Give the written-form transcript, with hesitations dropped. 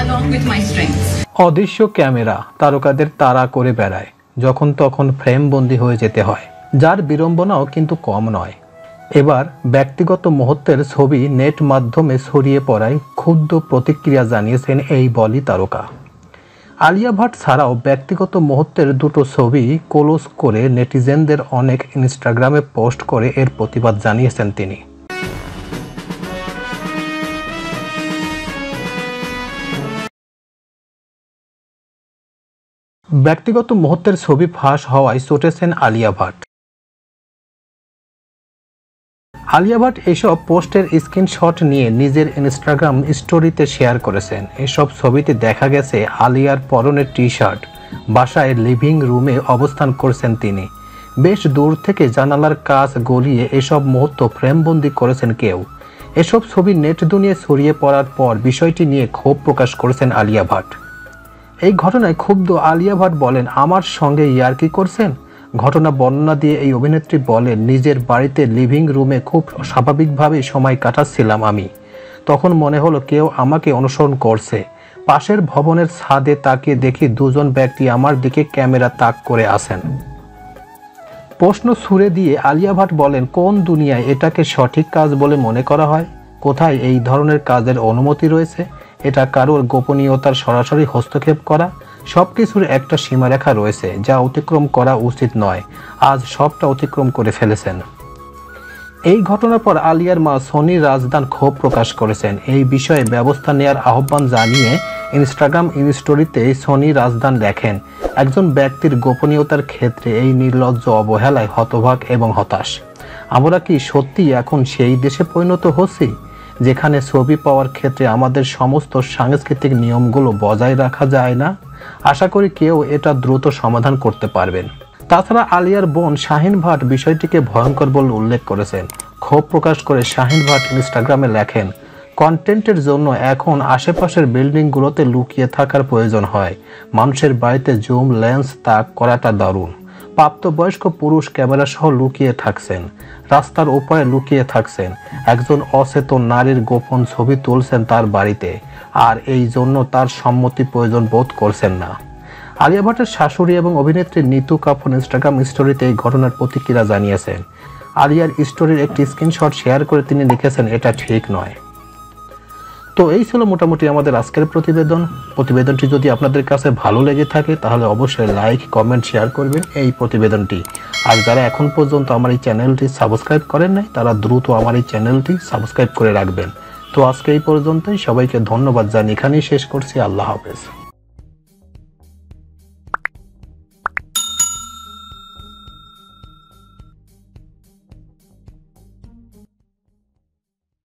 along with my strengths. অদৃশ্য camera তারকাদের তাড়া করে বেড়ায়, যখন তখন ফ্রেম বন্দী হয়ে যেতে হয়, যার বিড়ম্বনাও কিন্তু কম নয়। এবার ব্যক্তিগত মুহূর্তের ছবি নেট মাধ্যমে ছড়িয়ে পড়ায় ক্ষুব্ধ প্রতিক্রিয়া জানিয়েছেন এই বলি তারকা। আলিয়া ভাট ছাড়াও ব্যক্তিগত মুহূর্তের দুটো ছবি ক্লোজ করে নেটিজেনদের অনেক ইনস্টাগ্রামে পোস্ট করে এর প্রতিবাদ জানিয়েছেন তিনি। ব্যক্তিগত মুহূর্তের ছবি ফাঁস হওয়ায় চটেছেন আলিয়া ভাট। আলিয়া ভাট এসব পোস্টের স্ক্রিনশট নিয়ে নিজের ইনস্টাগ্রাম স্টোরিতে শেয়ার করেছেন। এসব ছবিতে দেখা গেছে আলিয়ার পরনের টি শার্ট, বাসায় লিভিং রুমে অবস্থান করছেন তিনি। বেশ দূর থেকে জানালার কাচ গলিয়ে এসব মুহূর্ত ফ্রেমবন্দি করেছেন কেউ। এসব ছবি নেট দুনিয়ায় ছড়িয়ে পড়ার পর বিষয়টি নিয়ে ক্ষোভ প্রকাশ করেছেন আলিয়া ভাট। এই ঘটনায় ক্ষুব্ধ আলিয়া ভাট বলেন, আমার সঙ্গে ইয়ার্কি করছেন? ঘটনা বর্ণনা দিয়ে এই অভিনেত্রী বলেন, নিজের বাড়িতে লিভিং রুমে খুব স্বাভাবিকভাবেই সময় কাটাচ্ছিলাম আমি। তখন মনে হলো কেউ আমাকে অনুসরণ করছে। পাশের ভবনের ছাদে তাকিয়ে দেখি দুজন ব্যক্তি আমার দিকে ক্যামেরা তাক করে আছেন। প্রশ্ন ছুড়ে দিয়ে আলিয়া ভাট বলেন, কোন দুনিয়ায় এটাকে সঠিক কাজ বলে মনে করা হয়? কোথায় এই ধরনের কাজের অনুমতি রয়েছে? এটা কারোর গোপনীয়তার সরাসরি হস্তক্ষেপ করা। সবকিছুর একটা সীমারেখা রয়েছে, যা অতিক্রম করা উচিত নয়। আজ সবটা অতিক্রম করে ফেলেছেন। এই ঘটনার পর আলিয়ার মা সনি রাজদান ক্ষোভ প্রকাশ করেছেন। এই বিষয়ে ব্যবস্থা নেওয়ার আহ্বান জানিয়ে ইনস্টাগ্রাম স্টোরিতে সনি রাজদান লেখেন, একজন ব্যক্তির গোপনীয়তার ক্ষেত্রে এই নির্লজ্জ অবহেলায় হতবাক এবং হতাশ। আমরা কি সত্যি এখন সেই দেশে পরিণত হচ্ছি যেখানে ছবি পাওয়ার ক্ষেত্রে আমাদের সমস্ত সাংস্কৃতিক নিয়মগুলো বজায় রাখা যায় না? আশা করি কেউ এটা দ্রুত সমাধান করতে পারবেন। তাছাড়া আলিয়ার বোন শাহিন ভাট বিষয়টিকে ভয়ঙ্কর বলে উল্লেখ করেছেন। ক্ষোভ প্রকাশ করে শাহিন ভাট ইনস্টাগ্রামে লেখেন, কন্টেন্টের জন্য এখন আশেপাশের বিল্ডিংগুলোতে লুকিয়ে থাকার প্রয়োজন হয়। মানুষের বাড়িতে জুম লেন্স তাক করাটা দারুণ। প্রাপ্তবয়স্ক পুরুষ ক্যামেরা সহ লুকিয়ে থাকছেন, রাস্তার ওপারে লুকিয়ে থাকছেন। একজন অচেতন নারীর গোপন ছবি তুলছেন তার বাড়িতে, আর এই জন্য তার সম্মতি প্রয়োজন বোধ করছেন না। আলিয়া ভাটের শাশুড়ি এবং অভিনেত্রী নিতু কাপুর ইনস্টাগ্রাম স্টোরিতে এই ঘটনার প্রতিক্রিয়া জানিয়েছেন। আলিয়ার স্টোরির একটি স্ক্রিনশট শেয়ার করে তিনি লিখেছেন, এটা ঠিক নয়। তো এই ছিল মোটামুটি আমাদের আজকের প্রতিবেদনটি যদি আপনাদের কাছে ভালো লেগে থাকে তাহলে অবশ্যই লাইক, কমেন্ট, শেয়ার করবেন এই প্রতিবেদনটি। আর যারা এখন পর্যন্ত আমার এই চ্যানেলটি সাবস্ক্রাইব করেন নাই তারা দ্রুত আমার এই চ্যানেলটি সাবস্ক্রাইব করে রাখবেন। তো আজকে এই পর্যন্তই, সবাইকে ধন্যবাদ জানিয়ে এখানেই শেষ করছি। আল্লাহ হাফেজ।